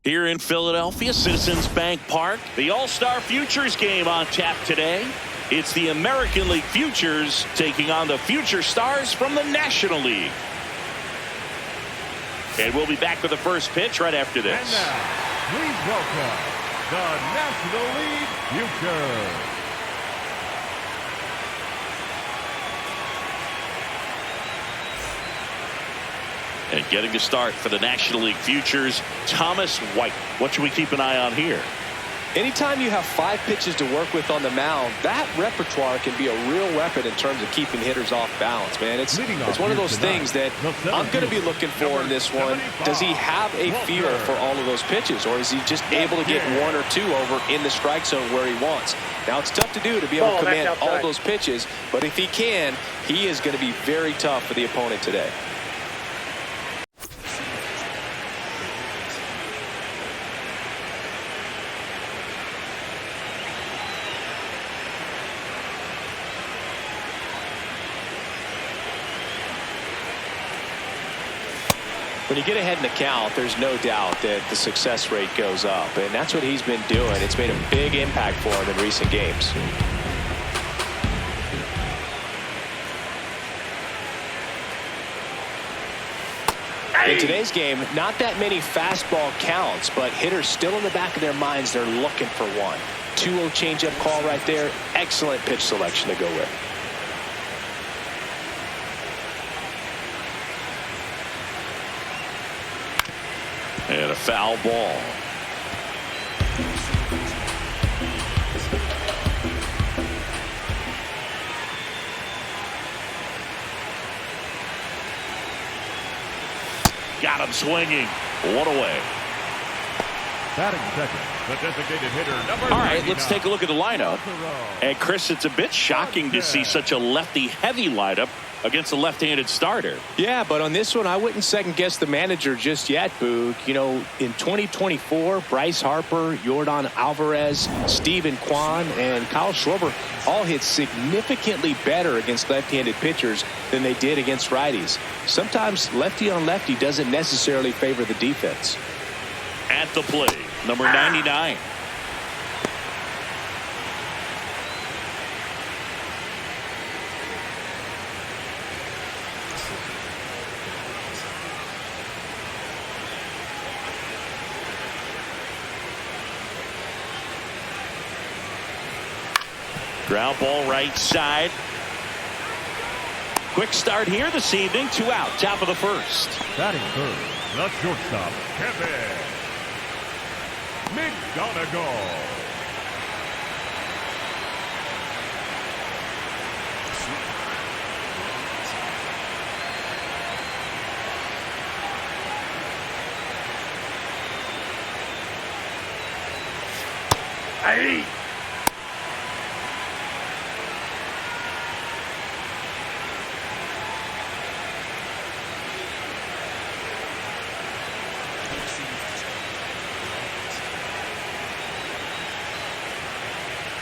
Here in Philadelphia, Citizens Bank Park, the All-Star Futures game on tap today. It's the American League Futures taking on the Future Stars from the National League. And we'll be back with the first pitch right after this. And now, please welcome the National League Futures. And getting to start for the National League Futures, Thomas White. What should we keep an eye on here? Anytime you have 5 pitches to work with on the mound, that repertoire can be a real weapon in terms of keeping hitters off balance, man. It's one of those things that I'm going to be looking for in this one. Does he have a feel for all of those pitches, or is he just able to get 1 or 2 over in the strike zone where he wants? Now, it's tough to do to be able to command all those pitches, but if he can, he is going to be very tough for the opponent today. When you get ahead in the count, there's no doubt that the success rate goes up, and that's what he's been doing. It's made a big impact for him in recent games. In today's game, not that many fastball counts, but hitters still in the back of their minds, they're looking for one. 2-0 changeup call right there. Excellent pitch selection to go with. And a foul ball. Got him swinging. One away. Batting second, the designated hitter, number All right, 99. let's take a look at the lineup. And Chris, it's a bit shocking to see such a lefty-heavy lineup against a left-handed starter. Yeah, but on this one, I wouldn't second-guess the manager just yet, Boog. You know, in 2024, Bryce Harper, Yordan Alvarez, Steven Kwan, and Kyle Schwarber all hit significantly better against left-handed pitchers than they did against righties. Sometimes lefty-on-lefty doesn't necessarily favor the defense. At the plate, number 99. Ground ball right side. Quick start here this evening. 2 out, top of the first. Batting third, the shortstop, Kevin McGonigal. Hey!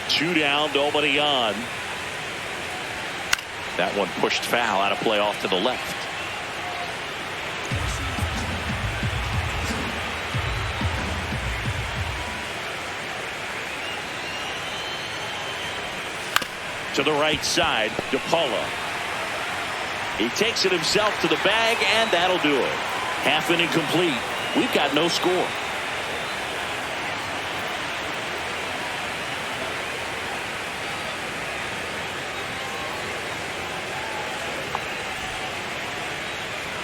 Two down, nobody on. That one pushed foul, out of play off to the left. To the right side, DePaula. He takes it himself to the bag, and that'll do it. Half inning complete. We've got no score.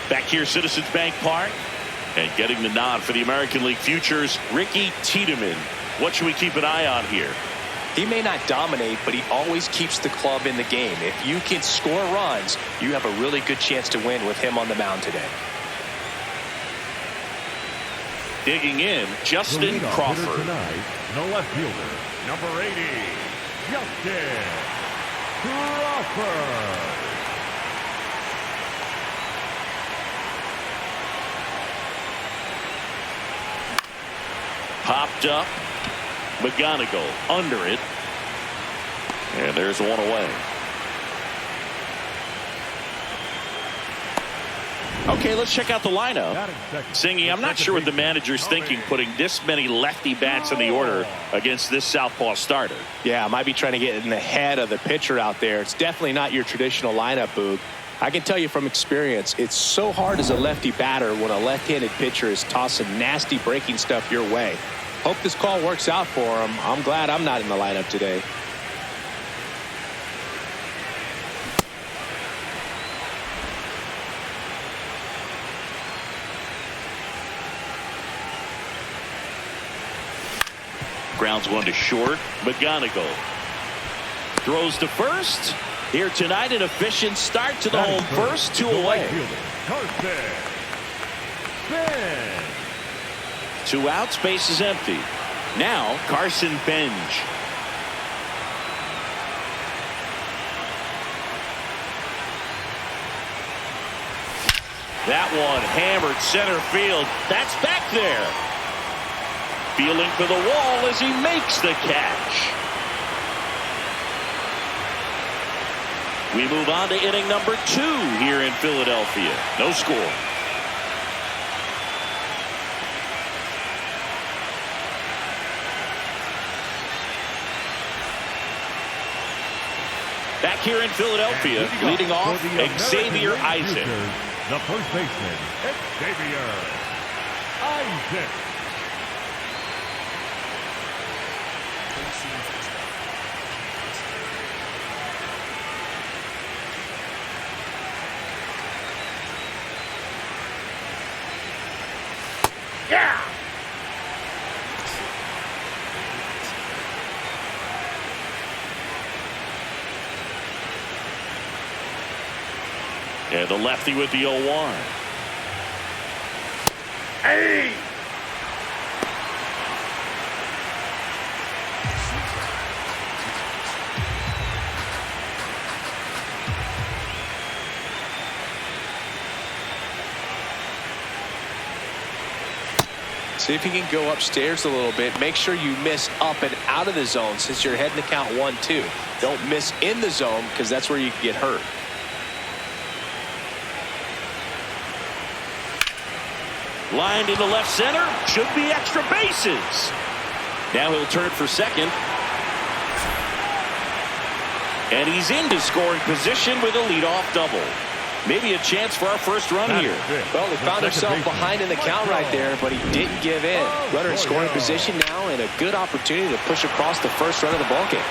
Back here, Citizens Bank Park. And getting the nod for the American League Futures, Ricky Tiedemann. What should we keep an eye on here? He may not dominate, but he always keeps the club in the game. If you can score runs, you have a really good chance to win with him on the mound today. Digging in, Justin Crawford. Tonight, the left fielder, number 80, Justin Crawford. Popped up. McGonigal under it. And there's one away. Okay, let's check out the lineup. Batting second. Singy, I'm not sure what the manager's thinking putting this many lefty bats in the order against this southpaw starter. Yeah, might be trying to get in the head of the pitcher out there. It's definitely not your traditional lineup, Boog. I can tell you from experience, it's so hard as a lefty batter when a left-handed pitcher is tossing nasty breaking stuff your way. Hope this call works out for him. I'm glad I'm not in the lineup today. Grounds one to short. McGonigal throws to first. Here tonight, an efficient start to the home first, 2 away. 2 out, space is empty. Now Carson Benj. That one hammered center field. That's back there. Feeling for the wall as he makes the catch. We move on to inning number 2 here in Philadelphia. No score. Back here in Philadelphia, leading off, Xavier Isaac. The first baseman, Xavier Isaac. Yeah! And the lefty with the 0-1. Hey! See if you can go upstairs a little bit. Make sure you miss up and out of the zone since you're heading to count 1-2. Don't miss in the zone because that's where you can get hurt. Lined into left center. Should be extra bases. Now he'll turn for second. And he's into scoring position with a leadoff double. Maybe a chance for our first run here. Well, he found himself behind in the count right there, but he didn't give in. Runner in scoring position now and a good opportunity to push across the first run of the ballgame.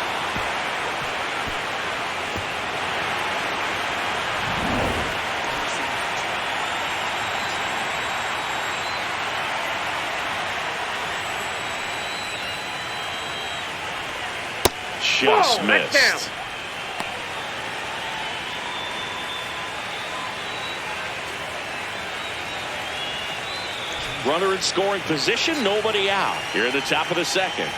Just missed. Runner in scoring position, nobody out. Here at the top of the second.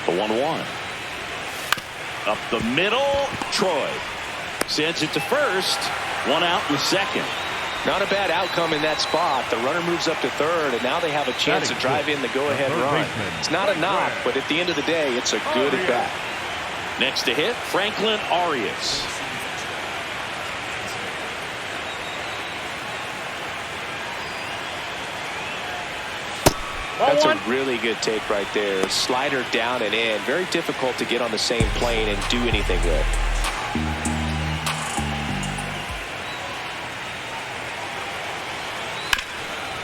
The 1-1. Up the middle, Troy sends it to first. 1 out in the second. Not a bad outcome in that spot. The runner moves up to third, and now they have a chance to drive in the go-ahead run. It's not a knock, but at the end of the day, it's a good at bat. Next to hit, Franklin Arias. That's a really good take right there. Slider down and in. Very difficult to get on the same plane and do anything with.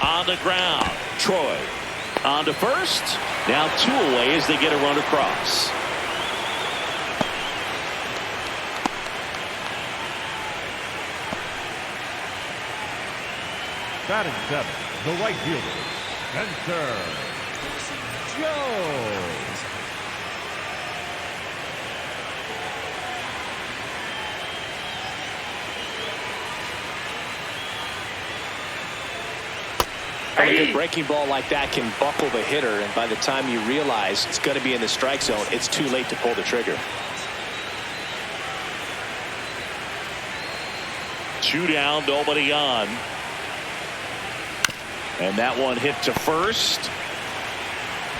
On the ground, Troy on to first. Now 2 away as they get a run across. Batting 7, the right fielder, Spencer Joe. A good breaking ball like that can buckle the hitter, and by the time you realize it's going to be in the strike zone, it's too late to pull the trigger. 2 down, nobody on. And that one hit to first.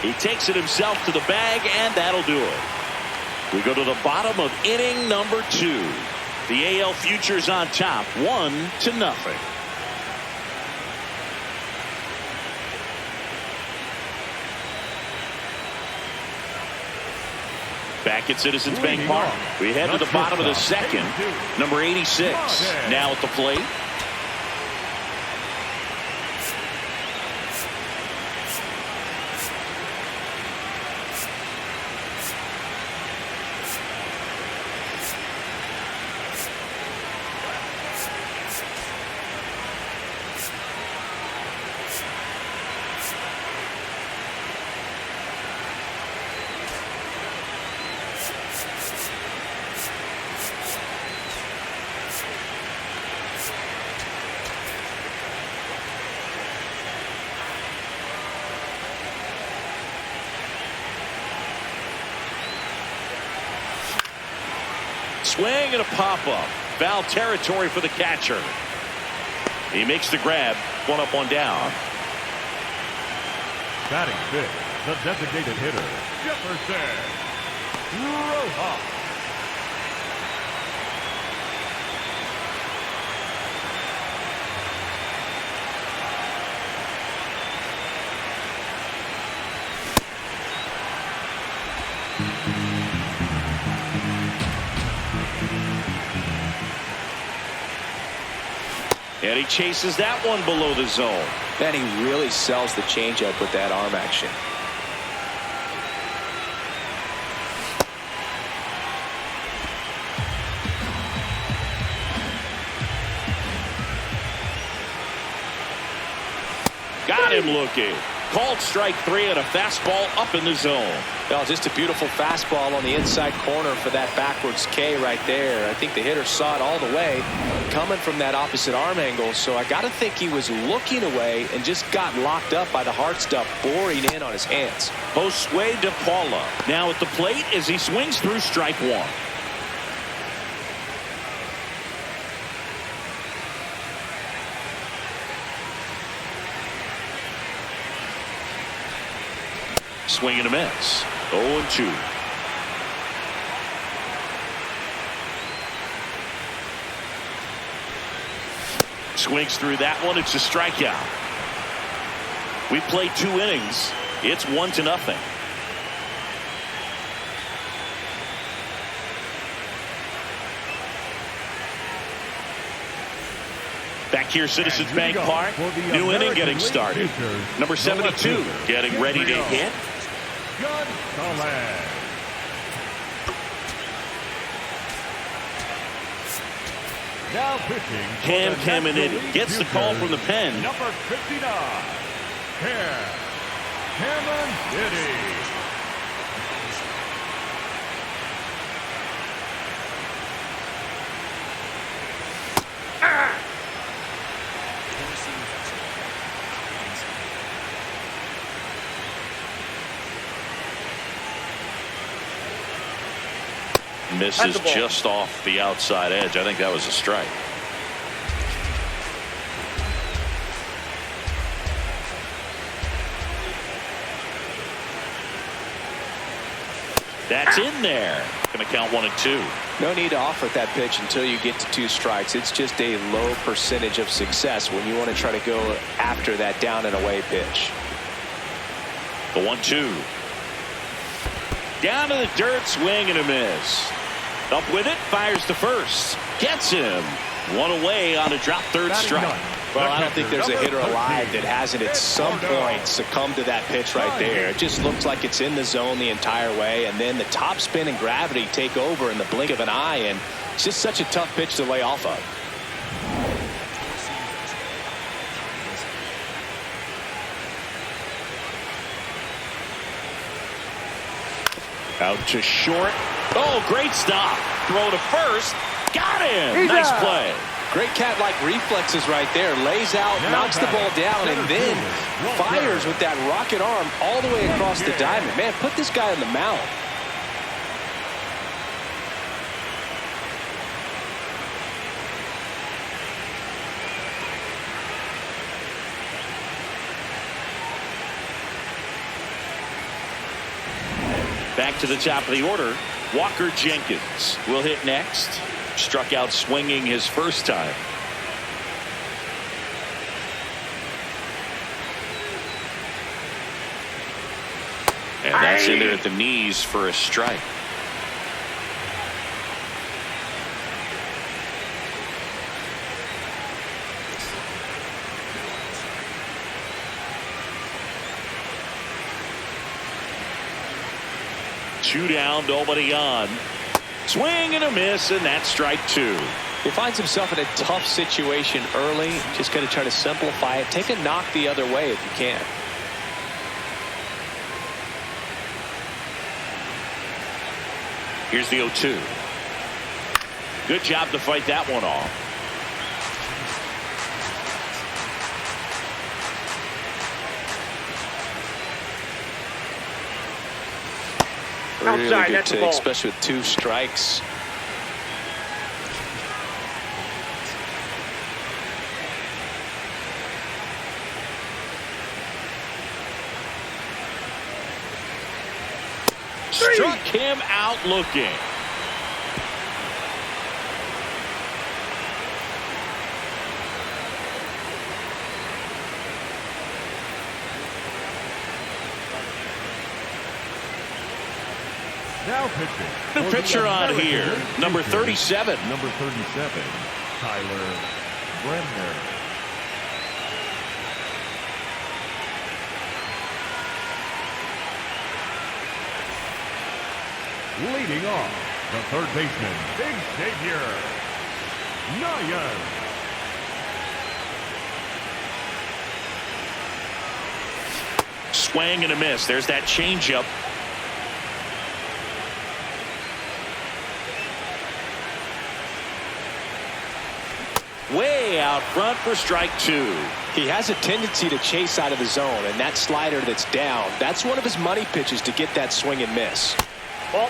He takes it himself to the bag, and that'll do it. We go to the bottom of inning number 2. The AL Futures on top, 1-0. Back at Citizens Bank Park, we head to the bottom of the second. Number 86 now at the plate. Swing and a pop-up. Foul territory for the catcher. He makes the grab. 1 up, 1 down. Batting fifth, the designated hitter, Jefferson Rojas. And he chases that one below the zone. Man, he really sells the changeup with that arm action. Got him looking. Called strike 3 and a fastball up in the zone. Well, just a beautiful fastball on the inside corner for that backwards K right there. I think the hitter saw it all the way coming from that opposite arm angle. So I got to think he was looking away and just got locked up by the hard stuff boring in on his hands. Josue De Paula now at the plate as he swings through strike 1. Swing and a miss. 0-2. Swings through that one. It's a strikeout. We played 2 innings. It's 1-0. Back here, Citizens Bank Park. New inning getting started. Number 72 getting ready to hit. Now pitching. Caminiti gets the call from the pen. Number 59, Caminiti. Misses just off the outside edge. I think that was a strike. That's in there. Going to count 1 and 2. No need to offer that pitch until you get to 2 strikes. It's just a low percentage of success when you want to try to go after that down and away pitch. The 1-2. Down to the dirt, swing and a miss. Up with it, fires to first. Gets him. 1 away on a drop third strike. Well, I don't think there's a hitter alive that hasn't at some point succumbed to that pitch right there. It just looks like it's in the zone the entire way, and then the top spin and gravity take over in the blink of an eye, and it's just such a tough pitch to lay off of. Out to short. Oh, great stop. Throw to first. Got him. Nice play. Great cat-like reflexes right there. Lays out, knocks the ball down, and then fires with that rocket arm all the way across the diamond. Man, put this guy on the mound. Back to the top of the order, Walker Jenkins will hit next. Struck out swinging his first time. And that's in there at the knees for a strike. Two down, nobody on. Swing and a miss, and that's strike two. He finds himself in a tough situation early. Just going to try to simplify it. Take a knock the other way if you can. Here's the 0-2. Good job to fight that one off. Really good take, especially with two strikes. Struck him out looking. Now pitching. The pitcher on here, number 37. Number 37, Tyler Bremner. Leading off, the third baseman, Big Savior, Nyan. Swing and a miss. There's that changeup. Way out front for strike two. He has a tendency to chase out of the zone, and that slider that's down, that's one of his money pitches to get that swing and miss. Well,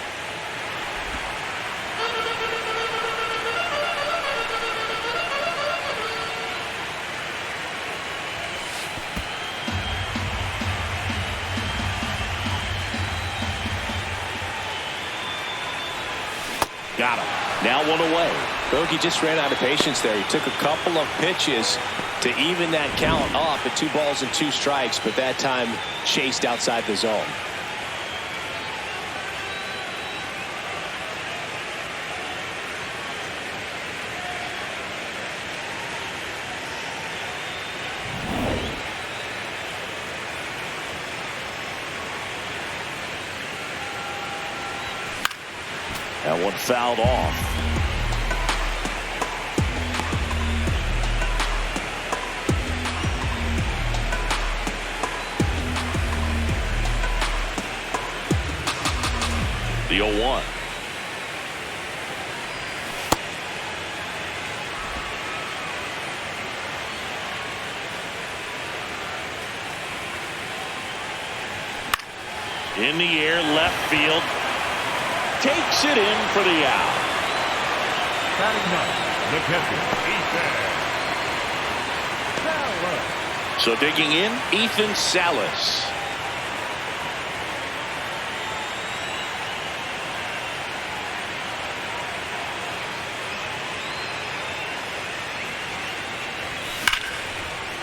got him. Now one away. Bogey just ran out of patience there. He took a couple of pitches to even that count up at 2 balls and 2 strikes, but that time chased outside the zone. That one fouled off. The 0-1. In the air, left field. Takes it in for the out. Batting ninth, the catcher, Ethan Salas. So digging in, Ethan Salas.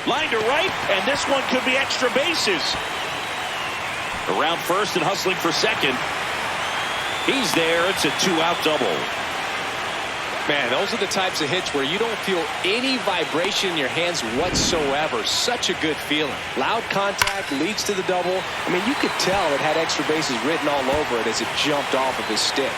Line to right, and this one could be extra bases. Around first and hustling for second. He's there. It's a 2-out double. Man, those are the types of hits where you don't feel any vibration in your hands whatsoever. Such a good feeling. Loud contact leads to the double. I mean, you could tell it had extra bases written all over it as it jumped off of his stick.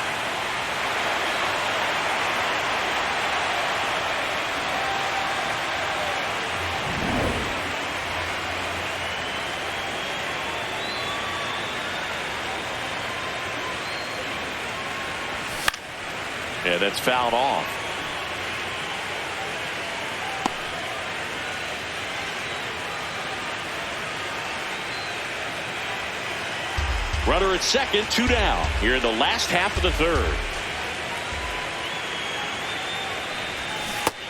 Yeah, that's fouled off. Runner at second, 2 down. Here in the last half of the third.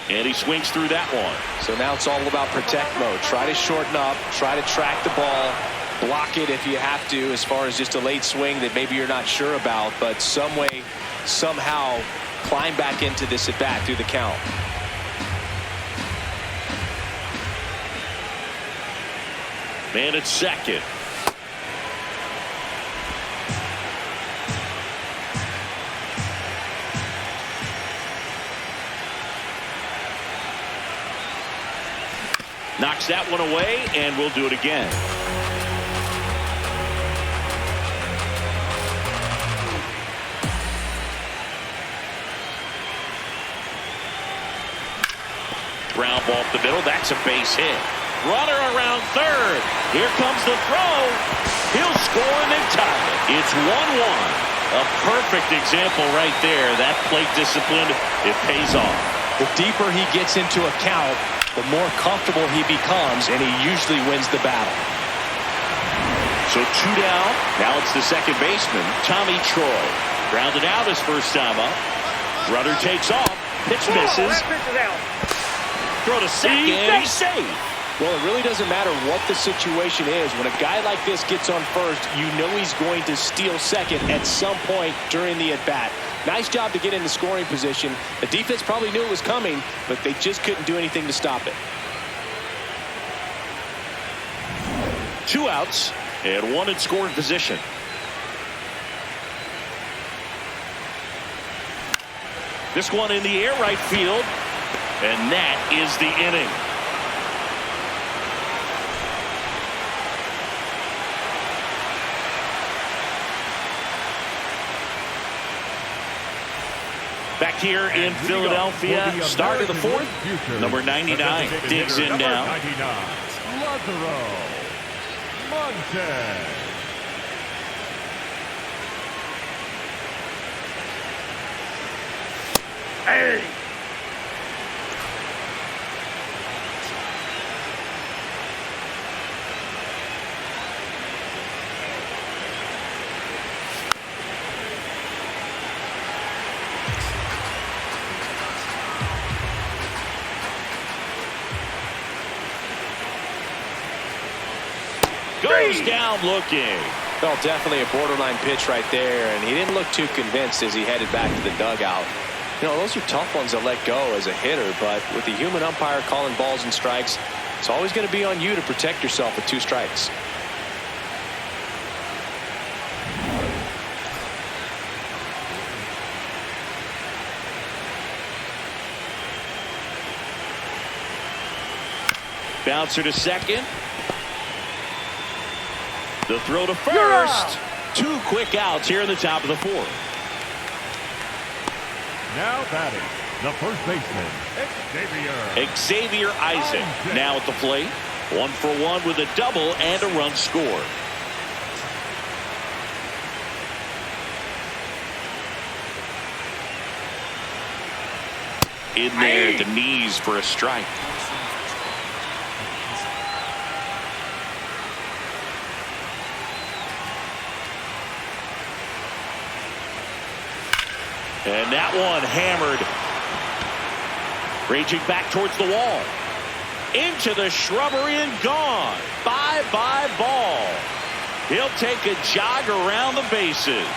And he swings through that one. So now it's all about protect mode. Try to shorten up, try to track the ball, block it if you have to, as far as just a late swing that maybe you're not sure about, but some way, somehow climb back into this at bat through the count. Man at second. Knocks that one away, and we'll do it again. Ground ball up the middle. That's a base hit. Runner around third. Here comes the throw. He'll score and they tie it. It's 1-1. A perfect example right there. That plate discipline, it pays off. The deeper he gets into a count, the more comfortable he becomes, and he usually wins the battle. So 2 down. Now it's the second baseman, Tommy Troy. Grounded out his first time up. Runner takes off. Pitch misses. Throw to second. He's safe. Well, it really doesn't matter what the situation is. When a guy like this gets on first, you know he's going to steal second at some point during the at-bat. Nice job to get in the scoring position. The defense probably knew it was coming, but they just couldn't do anything to stop it. 2 outs and 1 in scoring position. This one in the air right field, and that is the inning. Back here in Philadelphia, start of the 4th. Number 99 digs in now. 99, Lazaro Montes. Hey! Goes down looking. Well, definitely a borderline pitch right there, and he didn't look too convinced as he headed back to the dugout. You know, those are tough ones to let go as a hitter, but with the human umpire calling balls and strikes, it's always going to be on you to protect yourself with 2 strikes. Bouncer to second. The throw to first. 2 quick outs here in the top of the 4th. Now batting, the first baseman, Xavier Isaac now at the plate. 1 for 1 with a double and a run scored. In there at the knees for a strike. And that one hammered. Raging back towards the wall. Into the shrubbery and gone. Bye-bye ball. He'll take a jog around the bases.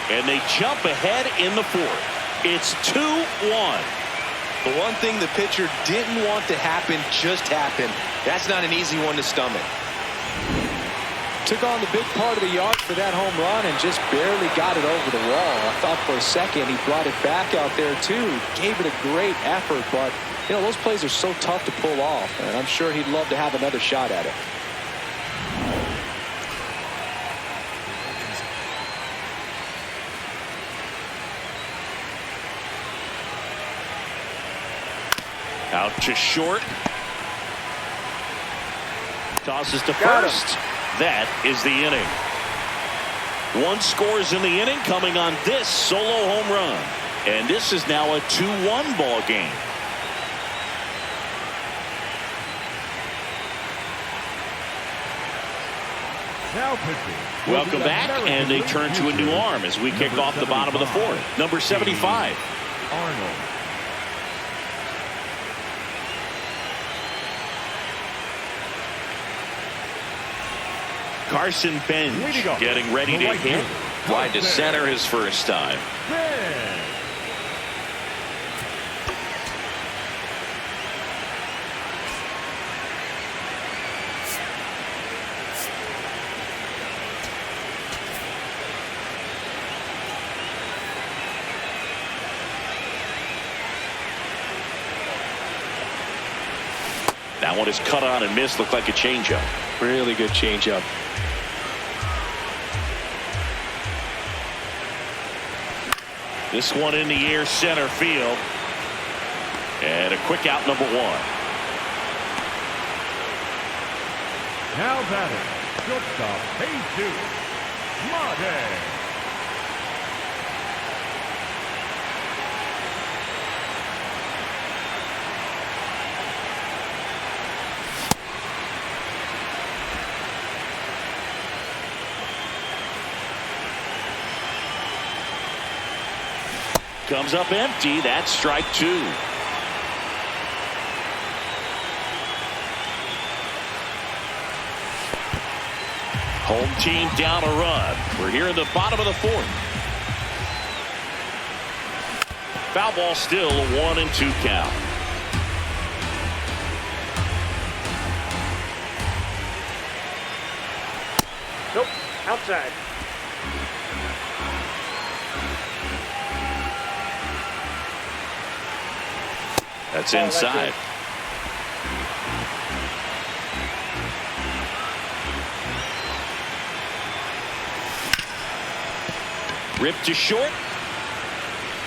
And they jump ahead in the 4th. It's 2-1. The one thing the pitcher didn't want to happen just happened. That's not an easy one to stomach. Took on the big part of the yard for that home run and just barely got it over the wall. I thought for a second he brought it back out there too. Gave it a great effort, but you know those plays are so tough to pull off, and I'm sure he'd love to have another shot at it. Out to short. Tosses to first. That is the inning. 1 scores in the inning coming on this solo home run. And this is now a 2-1 ball game. Now pitching. Welcome back, and they turn to a new arm as we kick off the bottom of the 4th. Number 75. Arnold. Carson Bench getting ready to hit. Wide to center his first time. That one is cut on and missed. Looked like a changeup. Really good changeup. This one in the air, center field. And a quick out, number one. Now batting, shortstop, Jesus Marte. Comes up empty. That's strike two. Home team down a run. We're here in the bottom of the fourth. Foul ball still, a 1-2 count. Nope, outside. That's inside. Ripped to short.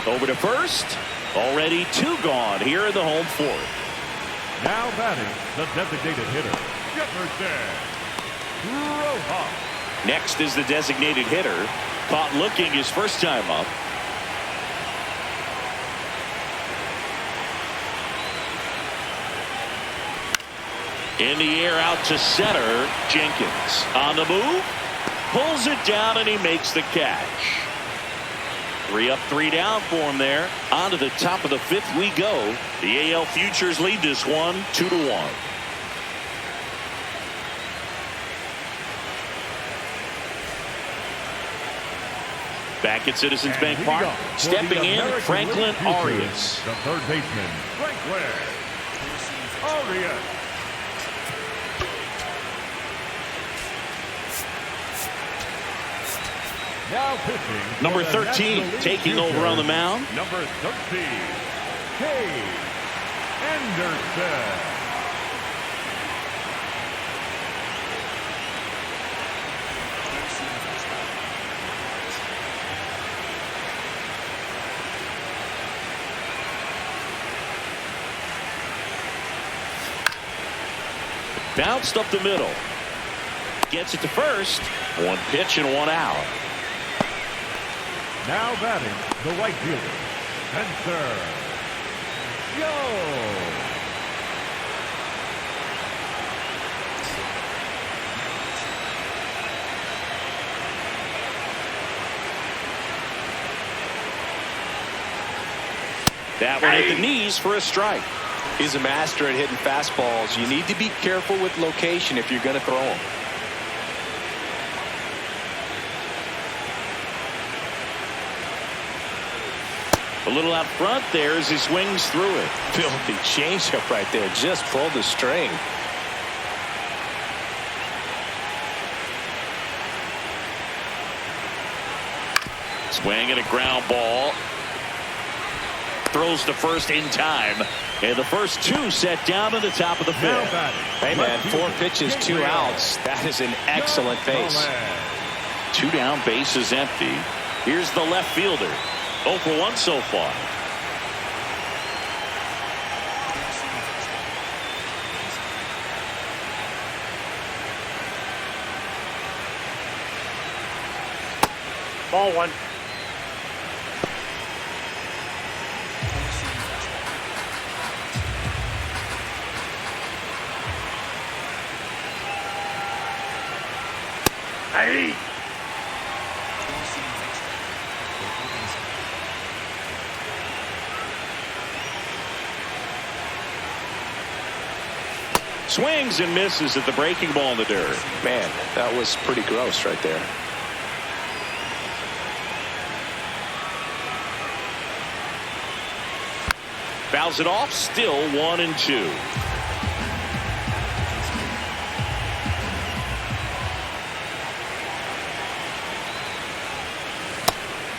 Over to first. Already two gone here in the home fourth. Now batting, the designated hitter, Jefferson Rojas. Next is the designated hitter. Caught looking his first time up. In the air out to center. Jenkins on the move. Pulls it down and he makes the catch. 3 up, 3 down for him there. On to the top of the fifth we go. The AL Futures lead this one 2-1. Back at Citizens Bank Park. Stepping in, Franklin Arias. The third baseman, Franklin Arias. Now pitching. Number 13 taking over on the mound. Number 13, Kay Anderson. Bounced up the middle. Gets it to first. One pitch and one out. Now batting, the right fielder, Spencer Joe. That one at the knees for a strike. He's a master at hitting fastballs. You need to be careful with location if you're going to throw them. A little out front there as he swings through it. Filthy changeup right there. Just pulled the string. Swing and a ground ball. Throws to first in time. And the first two set down to the top of the fifth. Hey, man, 4 pitches, 2 outs. That is an excellent pace. 2 down, bases empty. Here's the left fielder. 0 for 1 so far. Ball 1. Hey. Swings and misses at the breaking ball in the dirt. Man, that was pretty gross right there. Fouls it off, still 1-2.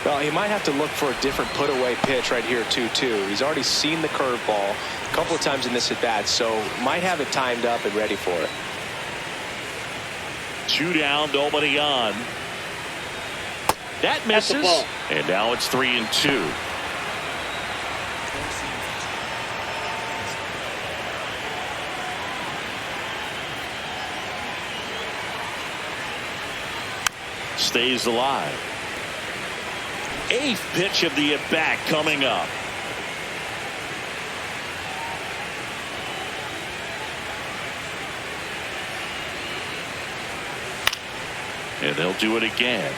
Well, he might have to look for a different put-away pitch right here, 2-2. He's already seen the curveball a couple of times in this at-bat, so might have it timed up and ready for it. 2 down, nobody on. That misses, and now it's 3-2. Stays alive. 8th pitch of the at-bat coming up. And they'll do it again.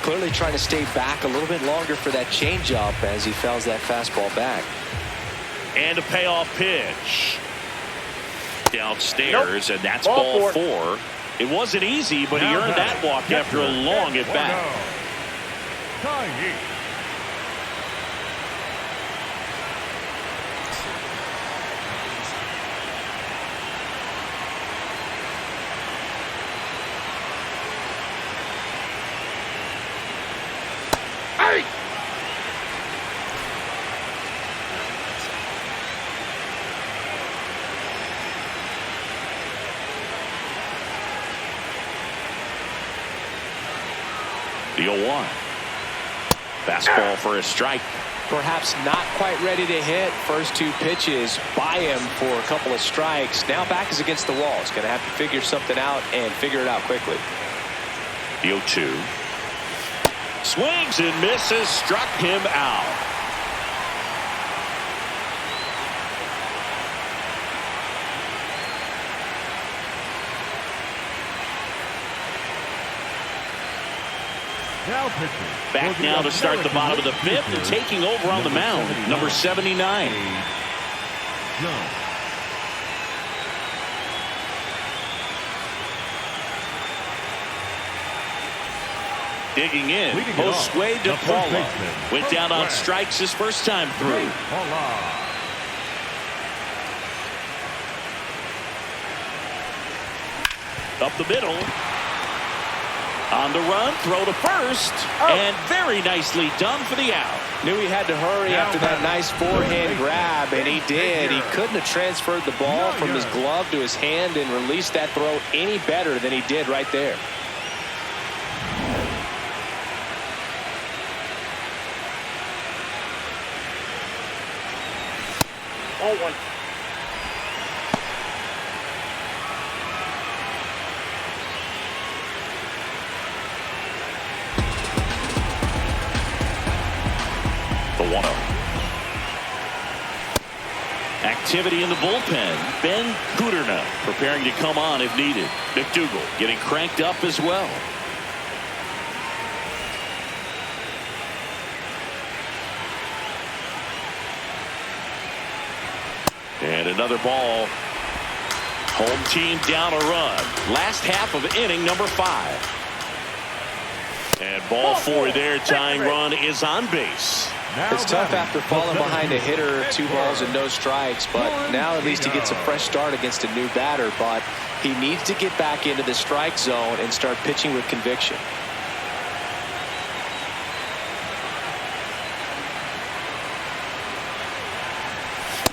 Clearly trying to stay back a little bit longer for that changeup as he fouls that fastball back. And a payoff pitch. Downstairs, and that's ball 4. It wasn't easy, but he earned that walk after a long at-bat. The 0-1. Fastball for a strike. Perhaps not quite ready to hit. First 2 pitches by him for a couple of strikes. Now back is against the wall. He's going to have to figure something out and figure it out quickly. The 0-2. Swings and misses. Struck him out. Back now to start the bottom of the 5th and taking over on the mound, number 79. Digging in, Josue De Paula went down on strikes his first time through. Up the middle. On the run, throw to first, and very nicely done for the out. Knew he had to hurry after that nice forehand grab, and he did. He couldn't have transferred the ball from his glove to his hand and released that throw any better than he did right there. Oh, 1. Activity in the bullpen. Ben Kuderna preparing to come on if needed. McDougal getting cranked up as well. And another ball. Home team down a run. Last half of inning number 5. And ball 4 there. Tying run is on base. It's tough after falling behind a hitter, 2 balls and no strikes, but now at least he gets a fresh start against a new batter. But he needs to get back into the strike zone and start pitching with conviction.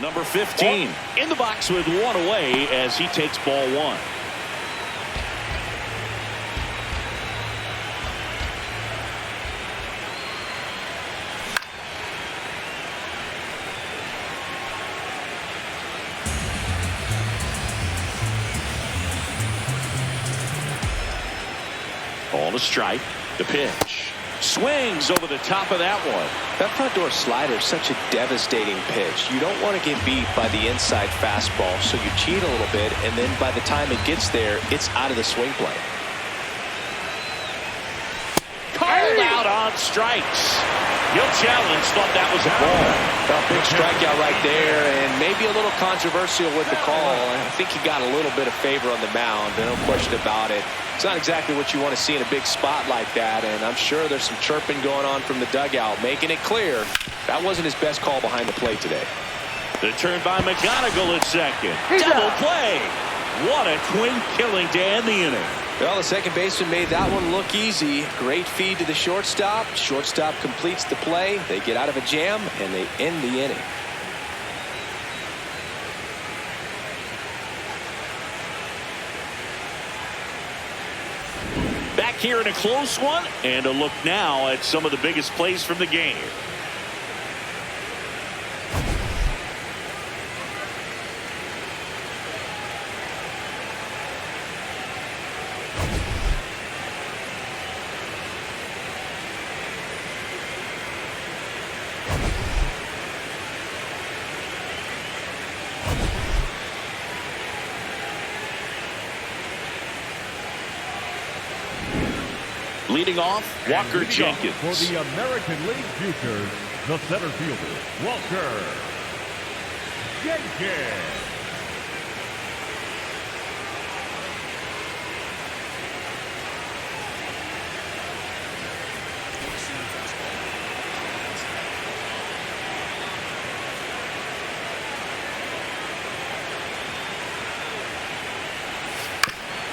Number 15 in the box with 1 away as he takes ball 1. Ball to strike. The pitch. Swings over the top of that one. That front door slider is such a devastating pitch. You don't want to get beat by the inside fastball, so you cheat a little bit, and then by the time it gets there, it's out of the swing plane. Called out on on strikes. He'll challenge. Thought that was a ball. A big strikeout right there, and maybe a little controversial with the call. I think he got a little bit of favor on the mound. No question about it. It's not exactly what you want to see in a big spot like that, and I'm sure there's some chirping going on from the dugout, making it clear that wasn't his best call behind the plate today. The turn by McGonigal at second. Double play. What a twin killing to end the inning. Well, the second baseman made that one look easy. Great feed to the shortstop. Shortstop completes the play. They get out of a jam, and they end the inning. Back here in a close one, and a look now at some of the biggest plays from the game. Leading off, Walker Jenkins. For the American League Futures, the center fielder, Walker Jenkins.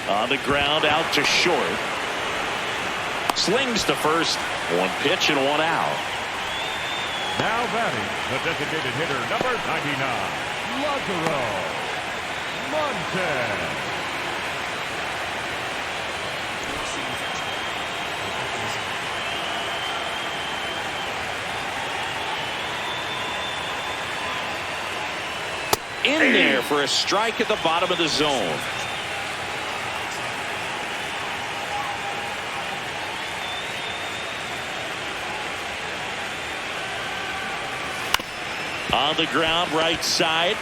On the ground, out to short. Slings to first. One pitch and one out. Now batting, the designated hitter, number 99, Lázaro Montes. In there for a strike at the bottom of the zone. On the ground, right side.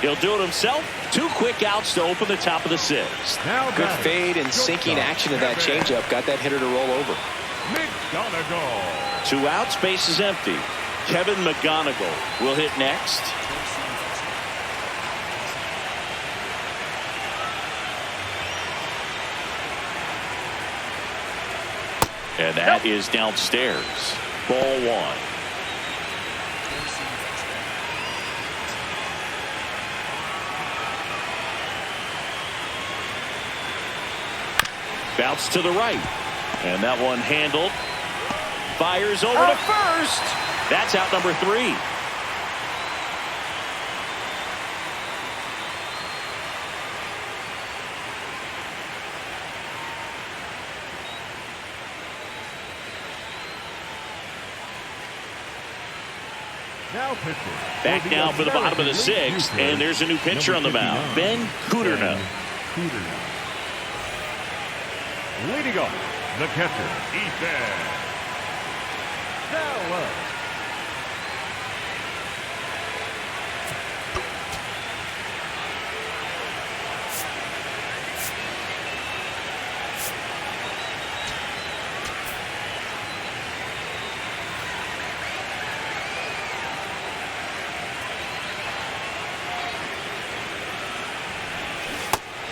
He'll do it himself. 2 quick outs to open the top of the 6th. Good fade and sinking action of that changeup. Got that hitter to roll over. McGonigal. 2 outs, base is empty. Kevin McGonigal will hit next. And that is downstairs. Ball 1. Bounce to the right. And that one handled. Fires over to first. That's out number 3. Back now for the bottom of the 6th. And there's a new pitcher on the mound. Ben Kudrna. Leading off, the catcher, Ethan Dallas.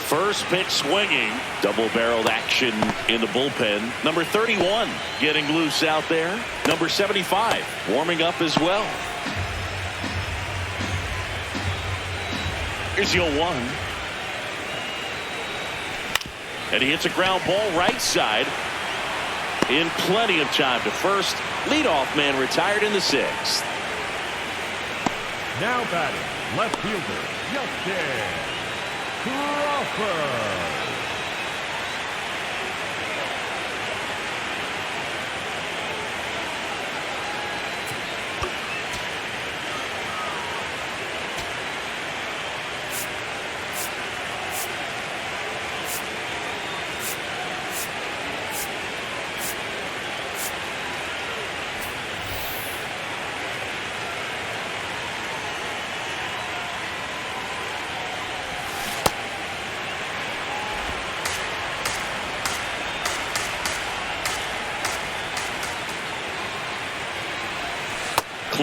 First pitch swinging. Double-barreled action in the bullpen. Number 31 getting loose out there. Number 75 warming up as well. Here's your 1. And he hits a ground ball right side. In plenty of time to first. Leadoff man retired in the 6th. Now batting, left fielder, Justin Crawford.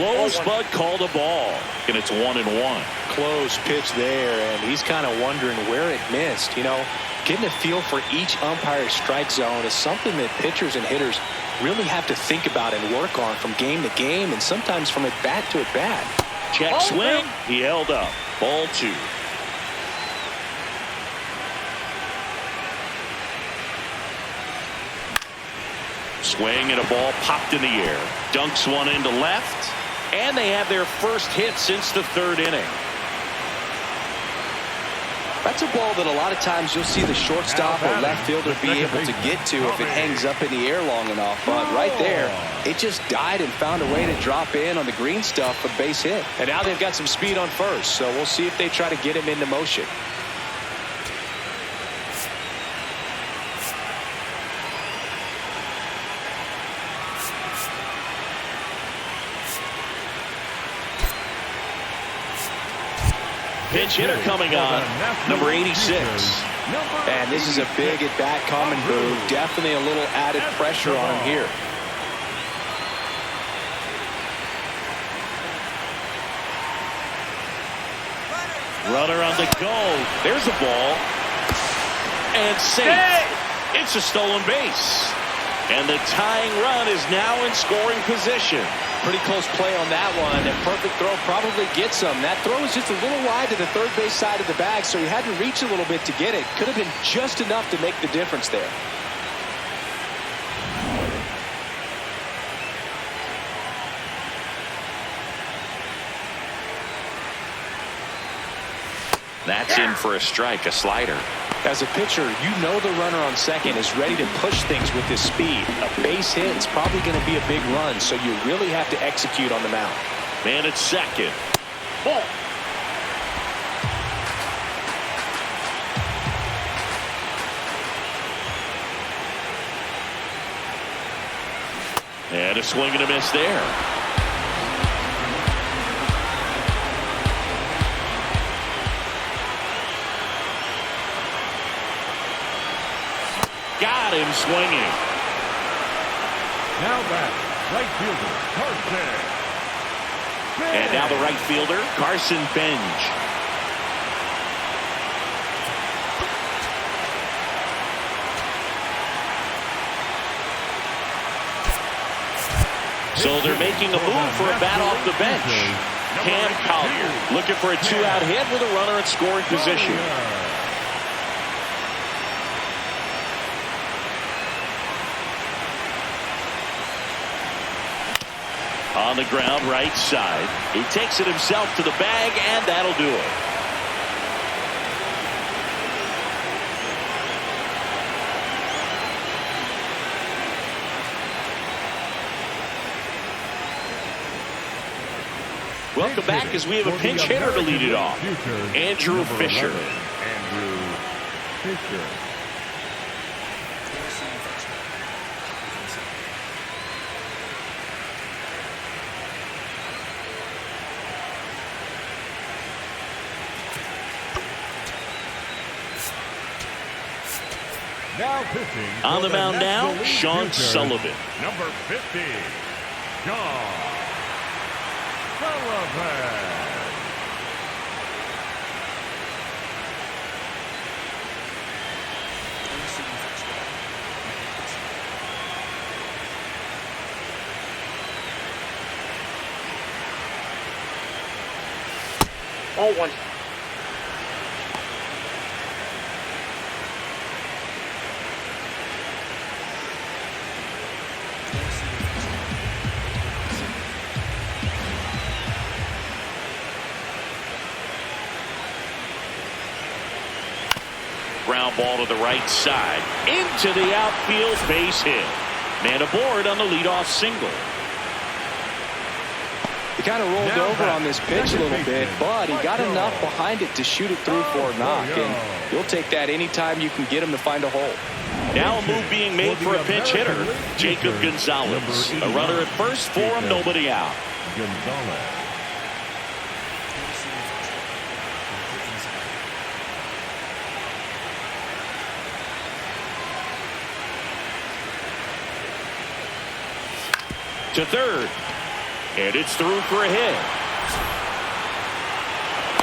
Close, but called a ball. And it's 1-1. Close pitch there, and he's kind of wondering where it missed. You know, getting a feel for each umpire's strike zone is something that pitchers and hitters really have to think about and work on from game to game, and sometimes from at bat to at bat. Check swing. He held up. Ball 2. Swing and a ball popped in the air. Dunks one into left. And they have their first hit since the 3rd inning. That's a ball that a lot of times you'll see the shortstop or left fielder be able to get to if it hangs up in the air long enough. But right there, it just died and found a way to drop in on the green stuff for base hit. And now they've got some speed on first, so we'll see if they try to get him into motion. Pinch hitter coming on, number 86. And this is a big at-bat coming, Boo. Definitely a little added pressure on him here. Runner on the go. There's a ball. And safe. It's a stolen base. And the tying run is now in scoring position. Pretty close play on that one. A perfect throw probably gets him. That throw is just a little wide to the third base side of the bag, so he had to reach a little bit to get it. Could have been just enough to make the difference there. That's in for a strike, a slider. As a pitcher, you know the runner on second is ready to push things with his speed. A base hit is probably going to be a big run, so you really have to execute on the mound. Man at second. Ball. And a swing and a miss there. Got him swinging. Now back, right fielder, Carson. And now the right fielder, Carson Benj. So they're making a move for a bat off the bench. Cam Collier looking for a 2-out hit with a runner in scoring position. On the ground, right side. He takes it himself to the bag, and that'll do it. Welcome back as we have a pinch hitter to lead it off. Andrew Fisher. Andrew Fisher. Now pitching on the mound now, Sean Sullivan. Number 50, Sean Sullivan. Ball 1. Ground ball to the right side. Into the outfield, base hit. Man aboard on the leadoff single. He kind of rolled over on this pitch a little bit, but he got enough behind it to shoot it through for a knock. And you'll take that anytime you can get him to find a hole. Now a move being made for a pinch hitter, Jacob Gonzalez. A runner at first for him, nobody out. Gonzalez. To third. And it's through for a hit.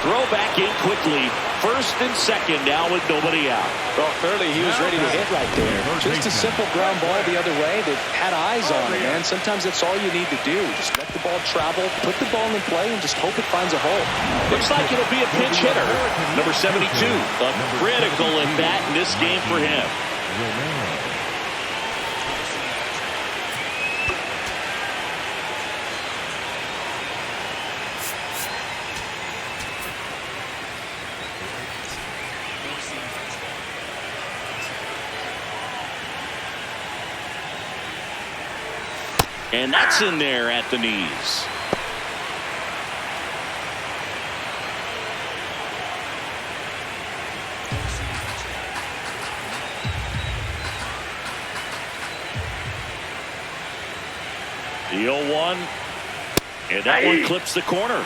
Throw back in quickly. First and second now with nobody out. Well, clearly he was ready to hit right there. Just a simple ground ball the other way that had eyes on it, man. Sometimes that's all you need to do. Just let the ball travel, put the ball in play, and just hope it finds a hole. Looks like it'll be a pinch hitter. Number 72. A critical at bat in this game for him. And that's in there at the knees. The 0-1. And that one clips the corner.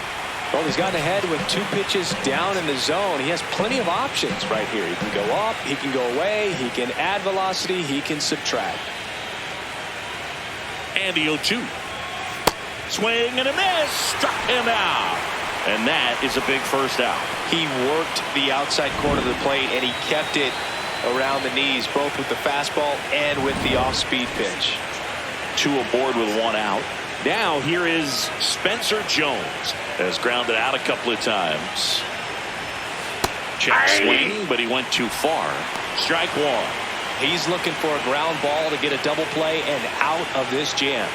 Well, he's gotten ahead with 2 pitches down in the zone. He has plenty of options right here. He can go up, he can go away, he can add velocity, he can subtract. And the 0-2. Swing and a miss. Struck him out. And that is a big first out. He worked the outside corner of the plate, and he kept it around the knees, both with the fastball and with the off-speed pitch. 2 aboard with 1 out. Now here is Spencer Jones. Has grounded out a couple of times. Check swing, but he went too far. Strike 1. He's looking for a ground ball to get a double play and out of this jam.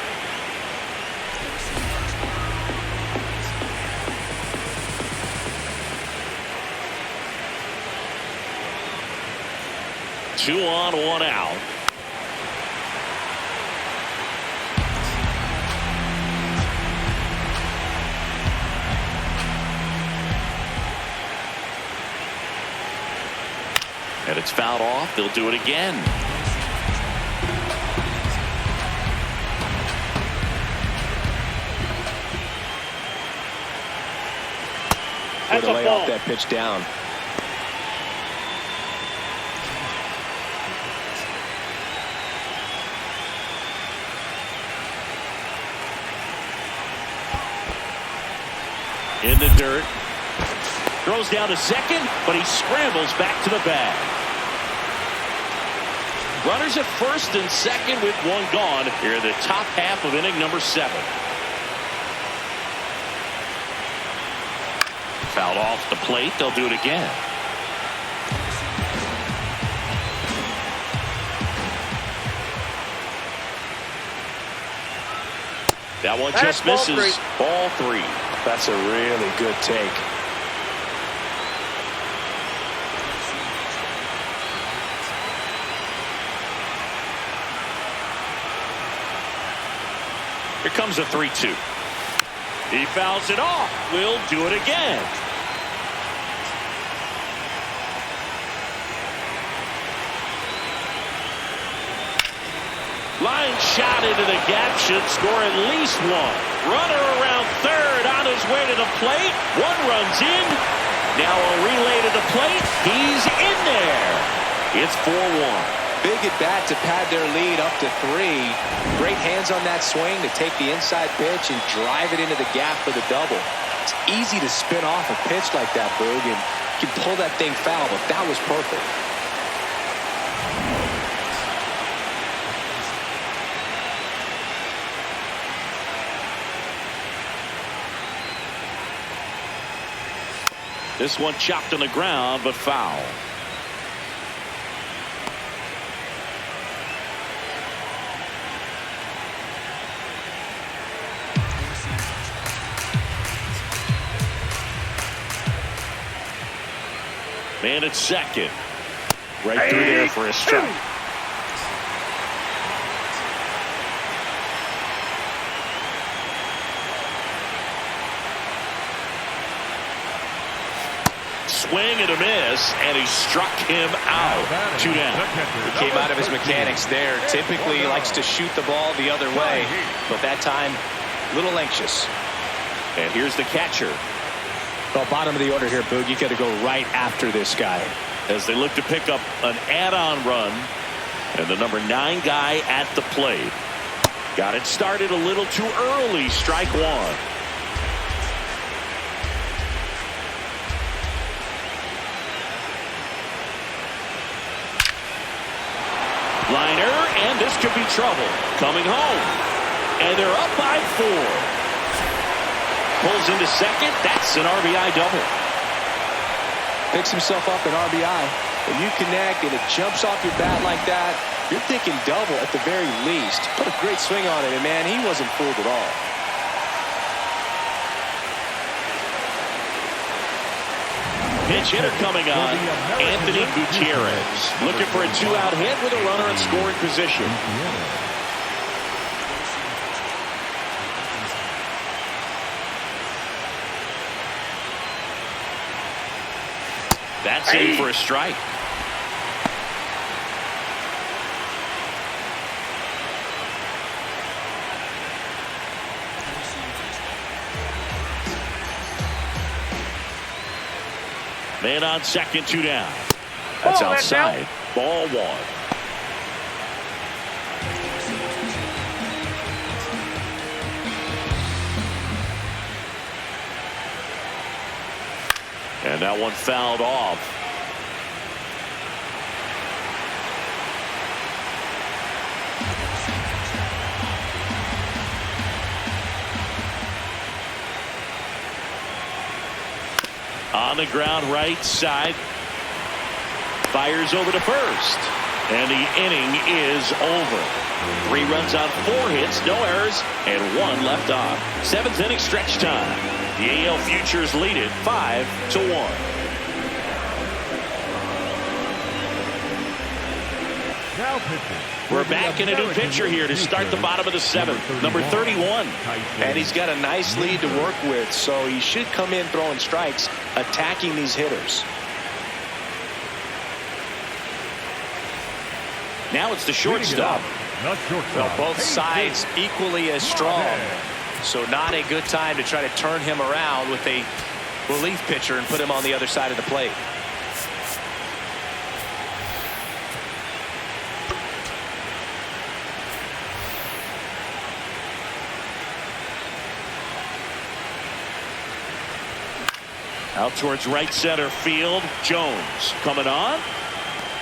Two on, 1 out. And it's fouled off. They'll do it again. Way to lay off that pitch down. In the dirt. Throws down to second, but he scrambles back to the bag. Runners at first and second with 1 gone here in the top half of inning number 7. Fouled off the plate. They'll do it again. That one just misses. Ball 3. That's a really good take. Here comes a 3-2. He fouls it off. We'll do it again. Line shot into the gap should score at least 1. Runner around third on his way to the plate. 1 runs in. Now a relay to the plate. He's in there. It's 4-1. Big at bat to pad their lead up to 3. Great hands on that swing to take the inside pitch and drive it into the gap for the double. It's easy to spin off a pitch like that, Boog, and you can pull that thing foul, but that was perfect. This one chopped on the ground, but foul. Man at second. Right through there for a strike. Swing and a miss, and he struck him out. 2 down. He came out of his mechanics there. Typically likes to shoot the ball the other way, but that time a little anxious. And here's the catcher. Well, bottom of the order here, Boog. You got to go right after this guy. As they look to pick up an add-on run, and the number 9 guy at the plate. Got it started a little too early. Strike one. Liner, and this could be trouble. Coming home. And they're up by 4. Pulls into second. That's an RBI double. Picks himself up an RBI. When you connect and it jumps off your bat like that, you're thinking double at the very least. Put a great swing on it, and man, he wasn't fooled at all. Pitch hitter coming on, Anthony Gutierrez. Looking for a 2-out hit with a runner in scoring position. That's in for a strike. Man on second, 2 down. That's outside. Ball 1. And that one fouled off. On the ground, right side. Fires over to first. And the inning is over. 3 runs on 4 hits, no errors, and 1 left on. 7th inning stretch time. The AL Futures lead it 5-1. Now pitching. We're back in a new pitcher here to start the bottom of the 7th. Number 31. And he's got a nice lead to work with, so he should come in throwing strikes, attacking these hitters. Now it's the shortstop. Well, both sides equally as strong. So not a good time to try to turn him around with a relief pitcher and put him on the other side of the plate. Out towards right center field. Jones coming on.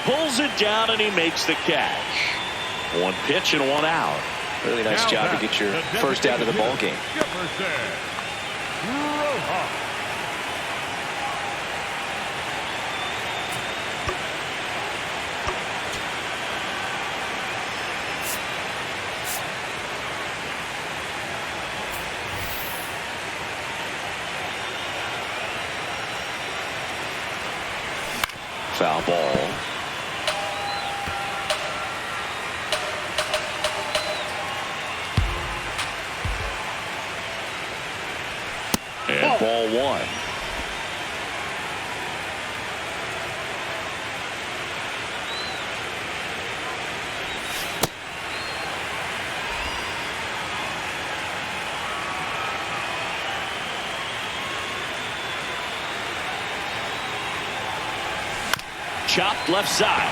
Pulls it down and he makes the catch. 1 pitch and 1 out. Really nice job to get your first out of the ball game. Foul ball. And ball 1. Chopped left side.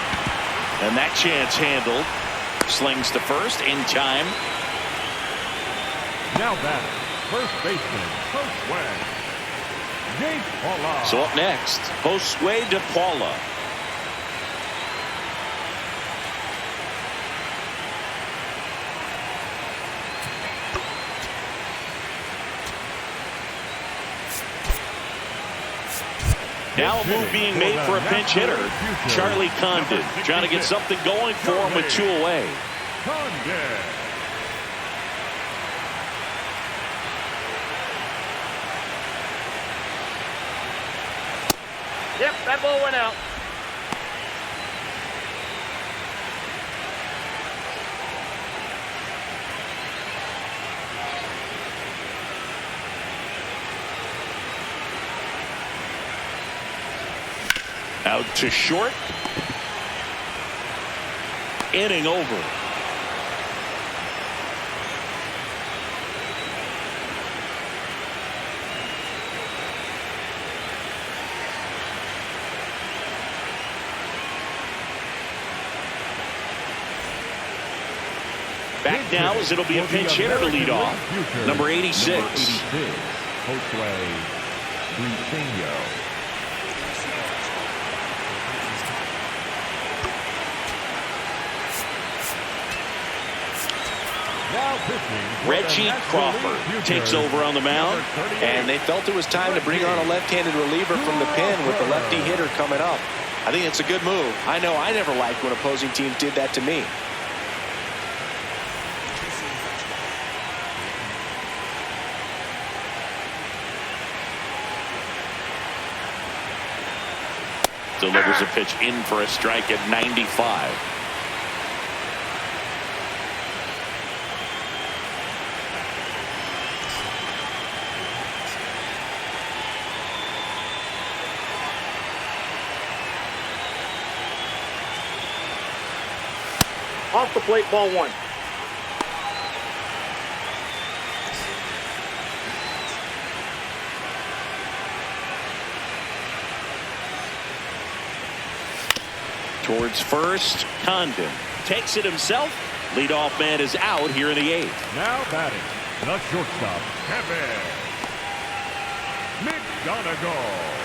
And that chance handled. Slings to first in time. Now batter, first baseman, Josue De Paula. So up next, Josue De Paula. Now a move being made for a pinch hitter. Charlie Condon trying to get something going for him with 2 away. Yep, that ball went out. Out to short. Inning over. Back now as it'll be a pinch hitter to lead off. Number 86. Josue Briseño. Reggie Crawford takes over on the mound. And they felt it was time to bring on a left-handed reliever from the pen with the lefty hitter coming up. I think it's a good move. I know I never liked when opposing teams did that to me. Delivers a pitch in for a strike at 95. Off the plate, ball 1. Towards first, Condon takes it himself. Leadoff man is out here in the 8th. Now batting, the shortstop, Kevin McGonigal.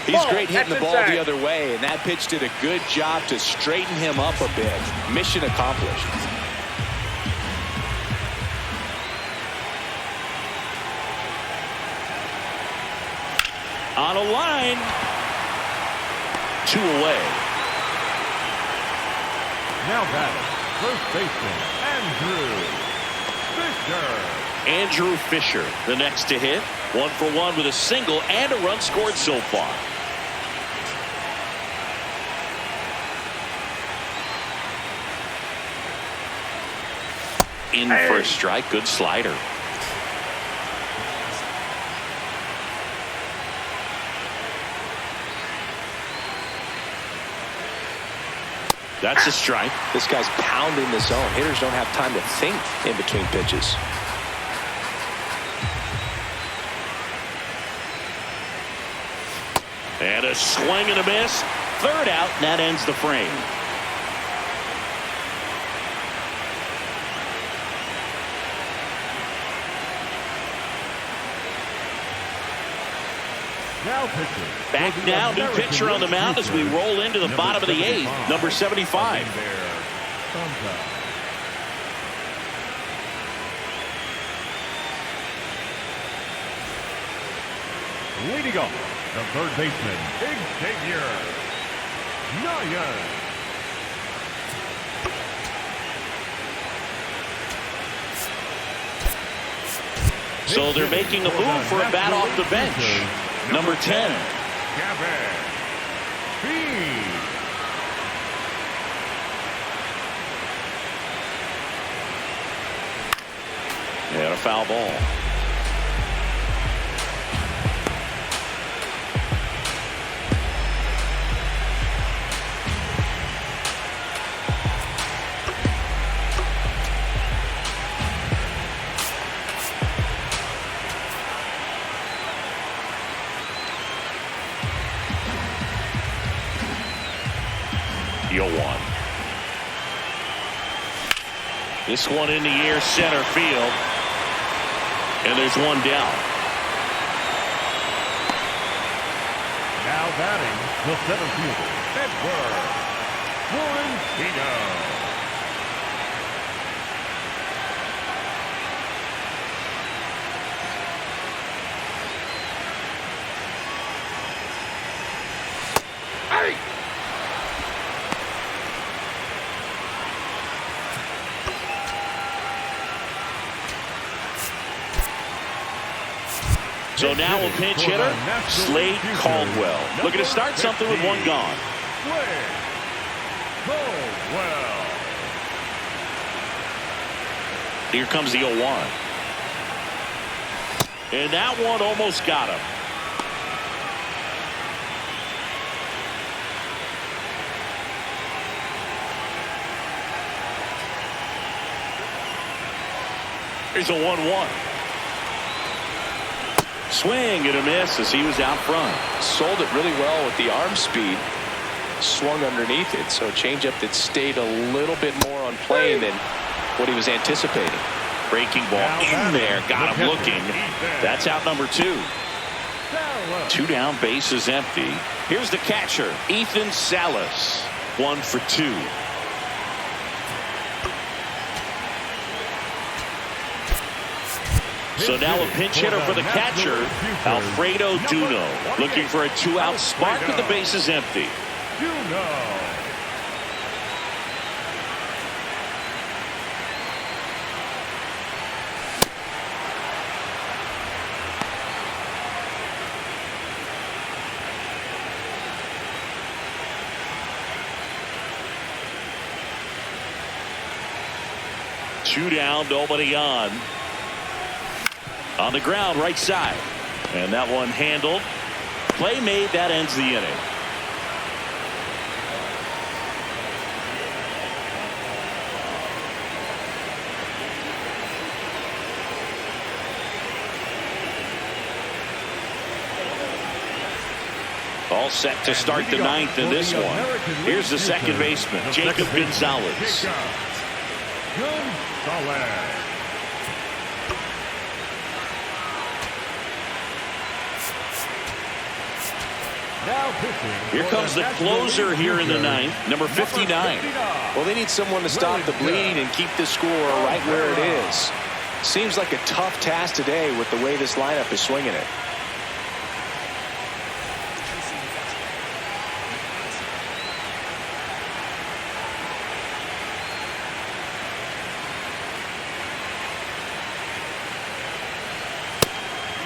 He's great hitting the ball the other way, and that pitch did a good job to straighten him up a bit. Mission accomplished. On a line. 2 away. Now batting, first baseman, Andrew Fisher, the next to hit. 1 for 1 with a single and a run scored so far. In for a strike. Good slider. That's a strike. This guy's pounding the zone. Hitters don't have time to think in between pitches. And a swing and a miss. 3rd out, and that ends the frame. Back now, new pitcher on the mound as we roll into the bottom of the 8th, number 75. Leading off, the third baseman, Xavier Nayan. So they're making a move for a bat off the bench. Number 10. And a foul ball. This one in the air, center field. And there's one down. Now batting, the center fielder, Edward Florentino. So now a pinch hitter, Slade Caldwell. Looking to start something with one gone. Here comes the 0-1. And that one almost got him. Here's a 1-1. Swing and a miss as he was out front. Sold it really well with the arm speed. Swung underneath it, so a changeup that stayed a little bit more on plane than what he was anticipating. Breaking ball in there, got him looking. That's out number 2. 2 down, bases empty. Here's the catcher, Ethan Salas. 1 for 2. So now a pinch hitter for the catcher, Alfredo Duno, looking for a 2-out spark with the bases empty. Two down, nobody on. On the ground, right side. And that one handled. Play made, that ends the inning. All set to start the 9th in this one. Here's the second baseman, Jacob Gonzalez. Here comes the closer here in the 9th, number 59. Well, they need someone to stop the bleeding and keep the score right where it is. Seems like a tough task today with the way this lineup is swinging it.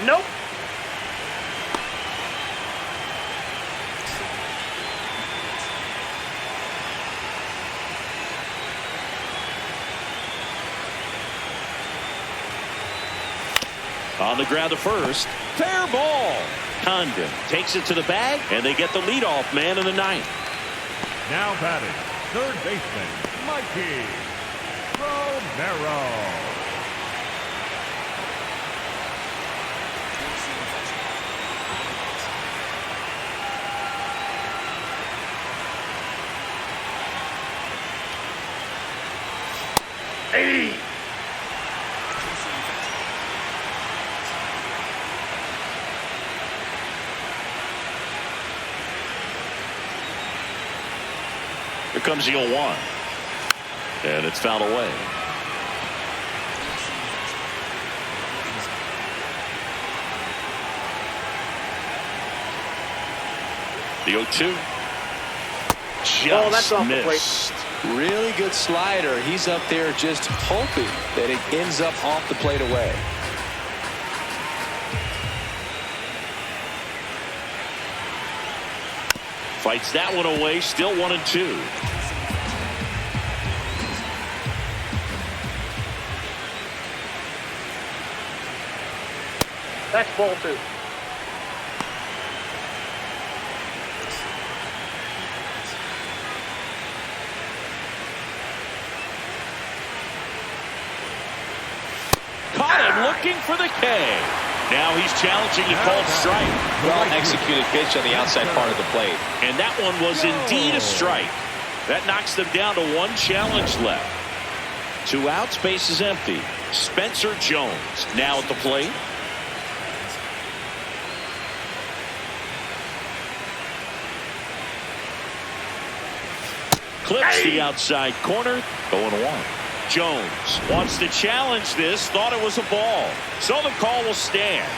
Nope. On the ground to first. Fair ball. Condon takes it to the bag, and they get the leadoff man in the 9th. Now batting, third baseman, Mikey Romero. Hey. Here comes the 0-1. And it's fouled away. The 0-2. That's off the missed. Really good slider. He's up there just hoping that it ends up off the plate away. Fights that one away. Still 1-2. That's ball 2. Caught him looking for the K. Now he's challenging the called strike. Well executed pitch on the outside part of the plate. And that one was indeed a strike. That knocks them down to 1 challenge left. 2 outs, base is empty. Spencer Jones now at the plate. Clips the outside corner. 0-1. Jones wants to challenge this. Thought it was a ball. So the call will stand.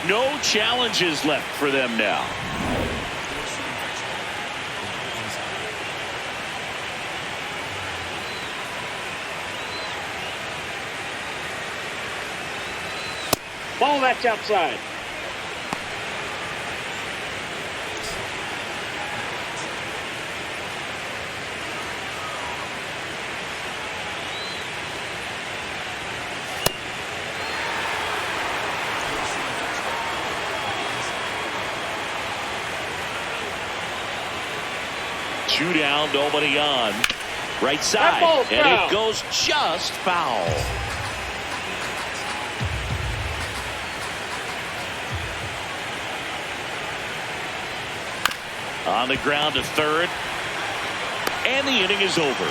No challenges left for them now. Ball, that's outside. Two down, nobody on. Right side, and it goes just foul. On the ground to third. And the inning is over.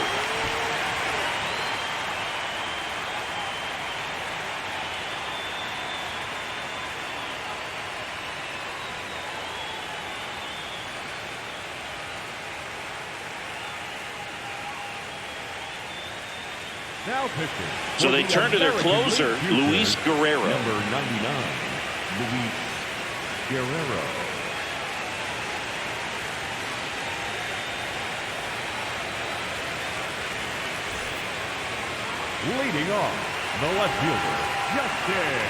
Now pitching. So they turn to their closer, Luis Guerrero. Number 99, Luis Guerrero. Leading off, the left fielder, Justin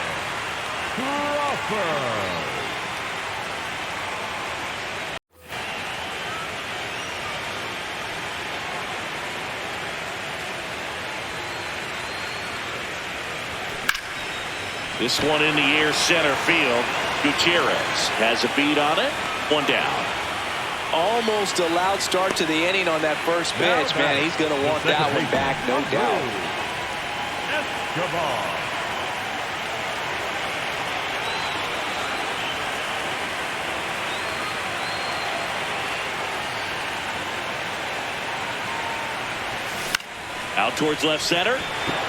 Crawford. This one in the air center field. Gutierrez has a beat on it. One down. Almost a loud start to the inning on that first pitch. Man, he's going to want that one back, no doubt. Escobar. Out towards left center.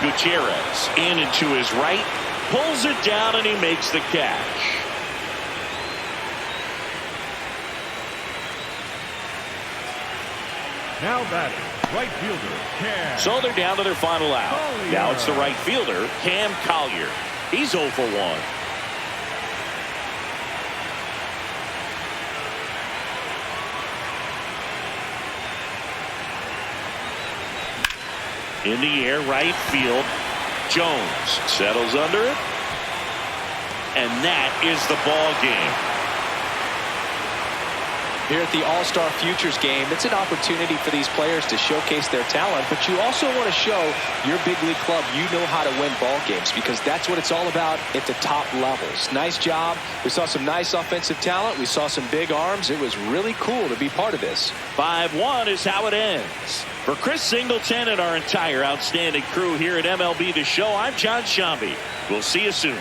Gutierrez in and to his right. Pulls it down and he makes the catch. Now batting, right fielder, Cam. So they're down to their final out. Collier. Now it's the right fielder, Cam Collier. He's 0 for 1. In the air, right field. Jones settles under it. And that is the ball game. Here at the All-Star Futures game, it's an opportunity for these players to showcase their talent, but you also want to show your big league club you know how to win ball games, because that's what it's all about at the top levels. Nice job. We saw some nice offensive talent. We saw some big arms. It was really cool to be part of this. 5-1 is how it ends. For Chris Singleton and our entire outstanding crew here at MLB The Show, I'm John Shambi. We'll see you soon.